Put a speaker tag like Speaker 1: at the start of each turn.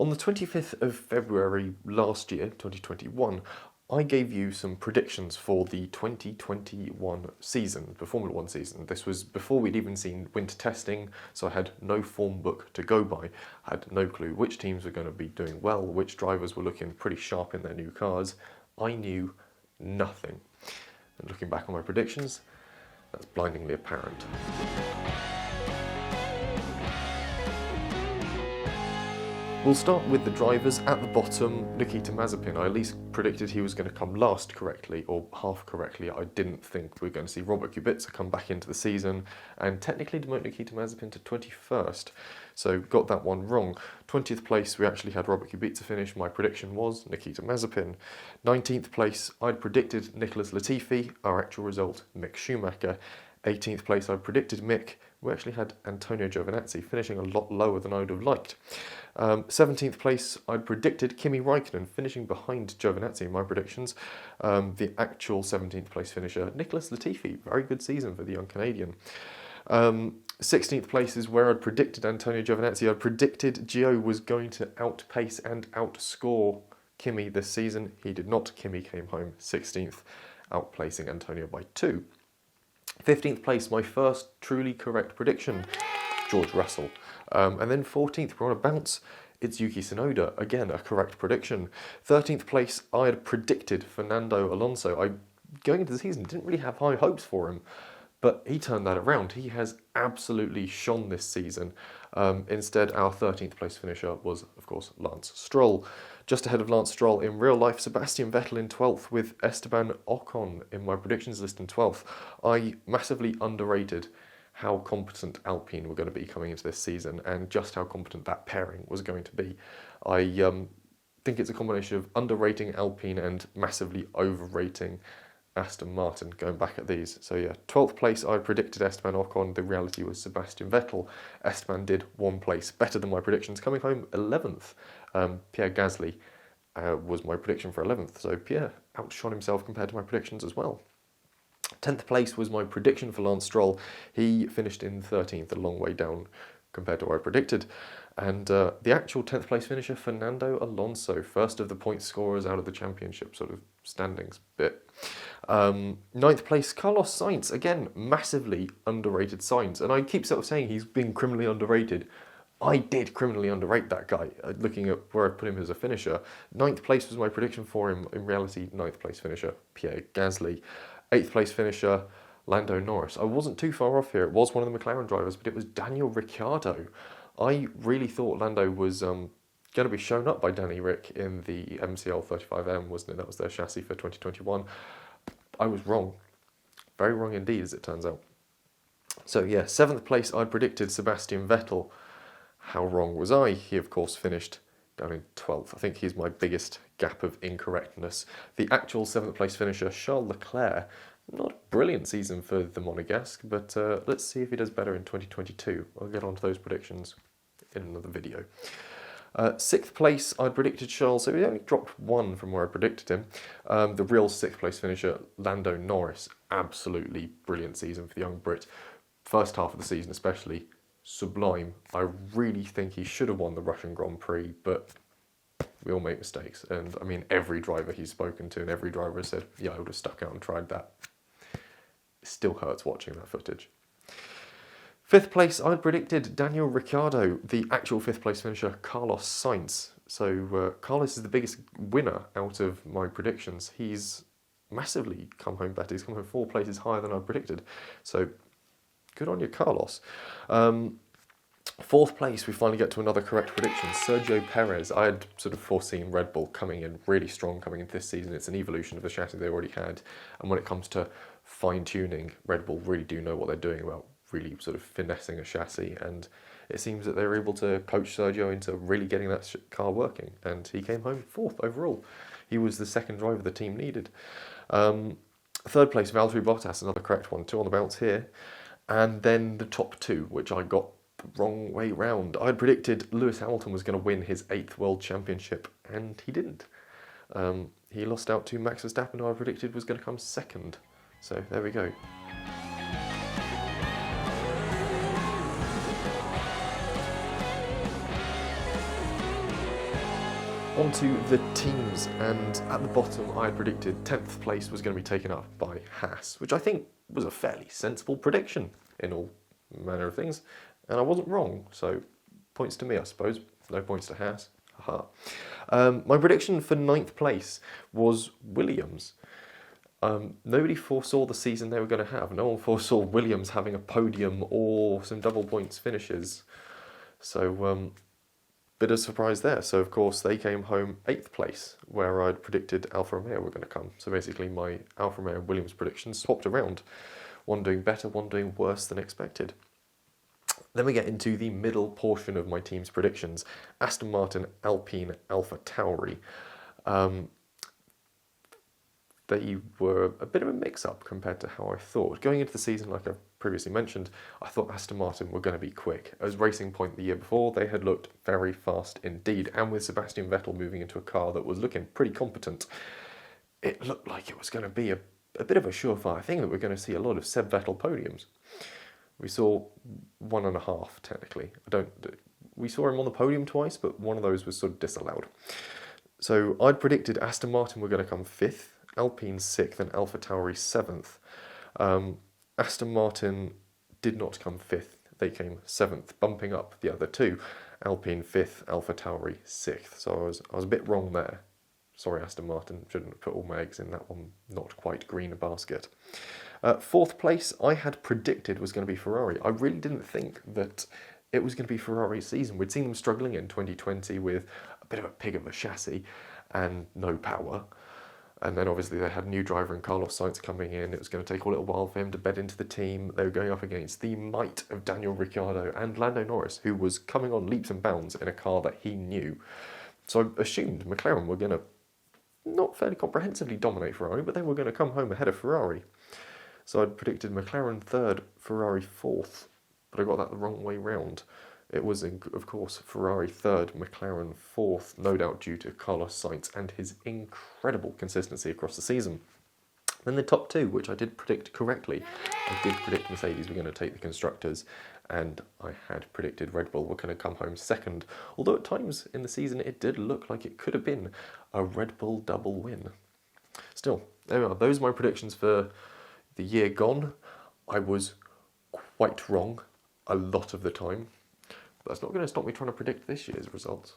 Speaker 1: On the 25th of February last year, 2021, I gave you some predictions for the 2021 season, the Formula One season. This was before we'd even seen winter testing, so I had no form book to go by. I had no clue which teams were going to be doing well, which drivers were looking pretty sharp in their new cars. I knew nothing. And looking back on my predictions, that's blindingly apparent. We'll start with the drivers. At the bottom, Nikita Mazepin. I at least predicted he was going to come last correctly, or half correctly. I didn't think we were going to see Robert Kubica come back into the season, and technically demote Nikita Mazepin to 21st. So got that one wrong. 20th place, we actually had Robert Kubica finish. My prediction was Nikita Mazepin. 19th place, I'd predicted Nicholas Latifi. Our actual result, Mick Schumacher. 18th place, I predicted Mick. We actually had Antonio Giovinazzi finishing a lot lower than I would have liked. 17th place, I'd predicted Kimi Raikkonen finishing behind Giovinazzi in my predictions. The actual 17th place finisher, Nicholas Latifi. Very good season for the young Canadian. 16th place is where I'd predicted Antonio Giovinazzi. I predicted Gio was going to outpace and outscore Kimi this season. He did not. Kimi came home 16th, outplacing Antonio by 2. 15th place, my first truly correct prediction, George Russell. And then 14th, we're on a bounce, it's Yuki Tsunoda. Again, a correct prediction. 13th place, I had predicted Fernando Alonso. Going into the season, didn't really have high hopes for him, but he turned that around. He has absolutely shone this season. Instead, our 13th place finisher was, of course, Lance Stroll. Just ahead of Lance Stroll in real life, Sebastian Vettel in 12th with Esteban Ocon in my predictions list in 12th. I massively underrated how competent Alpine were going to be coming into this season and just how competent that pairing was going to be. I think it's a combination of underrating Alpine and massively overrating Aston Martin going back at these. So yeah, 12th place I predicted Esteban Ocon. The reality was Sebastian Vettel. Esteban did one place better than my predictions, coming home 11th. Pierre Gasly was my prediction for 11th. So Pierre outshone himself compared to my predictions as well. 10th place was my prediction for Lance Stroll. He finished in 13th, a long way down compared to what I predicted. And the actual 10th place finisher, Fernando Alonso, first of the point scorers out of the championship sort of standings bit. 9th place, Carlos Sainz. Again, massively underrated Sainz. And I keep sort of saying he's been criminally underrated. I did criminally underrate that guy, looking at where I put him as a finisher. 9th place was my prediction for him. In reality, 9th place finisher, Pierre Gasly. 8th place finisher, Lando Norris. I wasn't too far off here. It was one of the McLaren drivers, but it was Daniel Ricciardo. I really thought Lando was going to be shown up by Danny Ric in the MCL 35M, wasn't it? That was their chassis for 2021. I was wrong. Very wrong indeed, as it turns out. So yeah, 7th place, I predicted Sebastian Vettel. How wrong was I? He, of course, finished down in 12th. I think he's my biggest gap of incorrectness. The actual 7th place finisher, Charles Leclerc. Not a brilliant season for the Monegasque, but let's see if he does better in 2022. I'll get onto those predictions in another video. 6th place, I predicted Charles, so he only dropped 1 from where I predicted him. The real 6th place finisher, Lando Norris. Absolutely brilliant season for the young Brit. First half of the season especially, sublime. I really think he should have won the Russian Grand Prix, but we all make mistakes. And I mean, every driver he's spoken to and every driver has said, yeah, I would have stuck out and tried that. It still hurts watching that footage. 5th place, I predicted Daniel Ricciardo. The actual 5th place finisher, Carlos Sainz. So Carlos is the biggest winner out of my predictions. He's massively come home better. He's come home 4 places higher than I predicted. So good on you, Carlos. 4th place, we finally get to another correct prediction. Sergio Perez. I had sort of foreseen Red Bull coming in really strong coming into this season. It's an evolution of the chassis they already had. And when it comes to fine-tuning, Red Bull really do know what they're doing about really sort of finessing a chassis. And it seems that they're able to coach Sergio into really getting that car working. And he came home 4th overall. He was the second driver the team needed. 3rd place, Valtteri Bottas, another correct one. 2 on the bounce here. And then the top 2, which I got the wrong way round. I had predicted Lewis Hamilton was going to win his 8th World Championship, and he didn't. He lost out to Max Verstappen, who I predicted was going to come 2nd. So there we go. On to the teams, and at the bottom I had predicted 10th place was going to be taken up by Haas, which I think was a fairly sensible prediction in all manner of things, and I wasn't wrong, so points to me I suppose, no points to Haas. Haha. My prediction for 9th place was Williams. Nobody foresaw the season they were going to have. No one foresaw Williams having a podium or some double points finishes. So, bit of surprise there. So, of course, they came home 8th place, where I'd predicted Alfa Romeo were going to come. So, basically, my Alfa Romeo Williams predictions swapped around. One doing better, one doing worse than expected. Then we get into the middle portion of my team's predictions. Aston Martin, Alpine, Alpha Tauri. They were a bit of a mix-up compared to how I thought. Going into the season, like I previously mentioned, I thought Aston Martin were going to be quick. As Racing Point the year before, they had looked very fast indeed. And with Sebastian Vettel moving into a car that was looking pretty competent, it looked like it was going to be a bit of a surefire thing that we're going to see a lot of Seb Vettel podiums. We saw 1.5, technically. We saw him on the podium twice, but one of those was sort of disallowed. So I'd predicted Aston Martin were going to come 5th, Alpine 6th, and Alpha Tauri 7th. Aston Martin did not come 5th, they came 7th, bumping up the other two. Alpine 5th, Alpha Tauri 6th. So I was a bit wrong there. Sorry, Aston Martin, shouldn't have put all my eggs in that one not quite green basket. 4th place, I had predicted was going to be Ferrari. I really didn't think that it was going to be Ferrari's season. We'd seen them struggling in 2020 with a bit of a pig of a chassis and no power. And then obviously they had a new driver in Carlos Sainz coming in. It was going to take a little while for him to bed into the team. They were going up against the might of Daniel Ricciardo and Lando Norris, who was coming on leaps and bounds in a car that he knew. So I assumed McLaren were going to not fairly comprehensively dominate Ferrari, but they were going to come home ahead of Ferrari. So I'd predicted McLaren 3rd, Ferrari 4th, but I got that the wrong way round. It was, of course, Ferrari 3rd, McLaren 4th, no doubt due to Carlos Sainz and his incredible consistency across the season. Then the top two, which I did predict correctly. I did predict Mercedes were going to take the Constructors, and I had predicted Red Bull were going to come home 2nd, although at times in the season it did look like it could have been a Red Bull double win. Still, there we are. Those are my predictions for the year gone. I was quite wrong a lot of the time. But that's not going to stop me trying to predict this year's results.